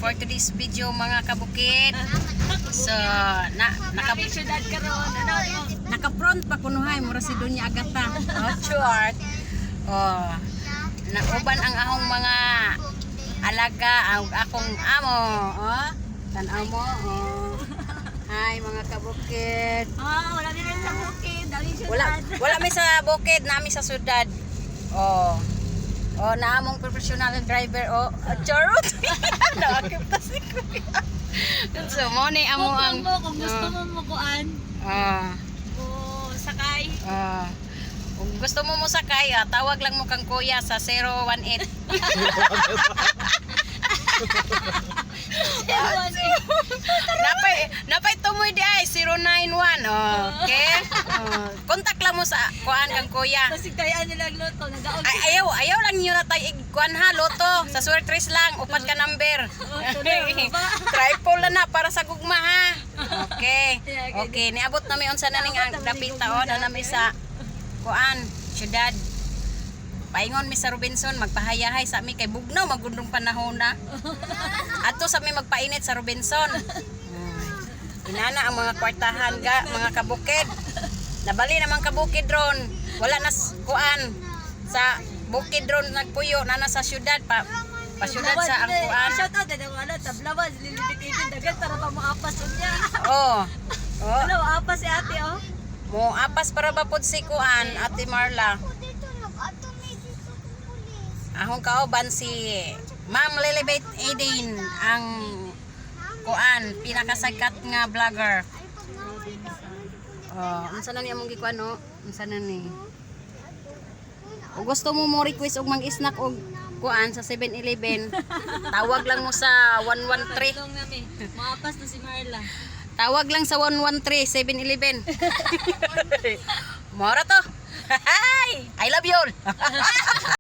for today's video mga kabukid. So, naka-front pa kunuhay mura si Doña Agata. Oh, short. Oh, nauban ang ahong mga alaga, ang akong amo. Oh, tanaw mo. Oh. Hi mga kabukid. Wala din sa bukid. Wala may sa bukid, nami sa syudad. Oh. Oh, naamong professional driver. Oh, charot. Naakip ta si Kuya. So, mo ni amo ang kung gusto mo makuan. Sakay. Kung gusto mo sakay, tawag lang mo kang kuya sa 018. Napay tumoy di ay 091. Okay? Kontak lang mo sa kuan kang kuya. Kasi kaya nila luto, nagaog. Ayaw lang niyo na tayo kuan ha, loto. Sa suertres lang, upat ka number. Triple na para sa gugma ha. Okay. Okay, niabot na may unsa na ning ang dapita na nami sa kuan, syudad. Paingon mi sa Robinson, magpahayahay sa mi kay bugnaw magundong panahon na. Adto sa mi magpainit sa Robinson. Inana ang mga kwartahan ga, mga kabukid. Nabali naman kabukid ron. Wala na kuan sa bukid ron nagpuyo na nasa syudad pa syudad sa ang kuan. Shout out daw wala tablawan lilibitin dagat para pa moapas unya. Ano apas si ate Mo apas para ba pod si kuan, Ate Marla. Ahong kauban si Ma'am Lilibet Aidin, ang kuan pinakasakat nga vlogger. Unsa na ni among gikuan unsa na ni? Kung gusto mo request og mang-snack og kuan sa 7-Eleven, tawag lang mo sa 113. Maapas na si Marla. Tawag lang sa 113 7-Eleven. Mora to. I love you all.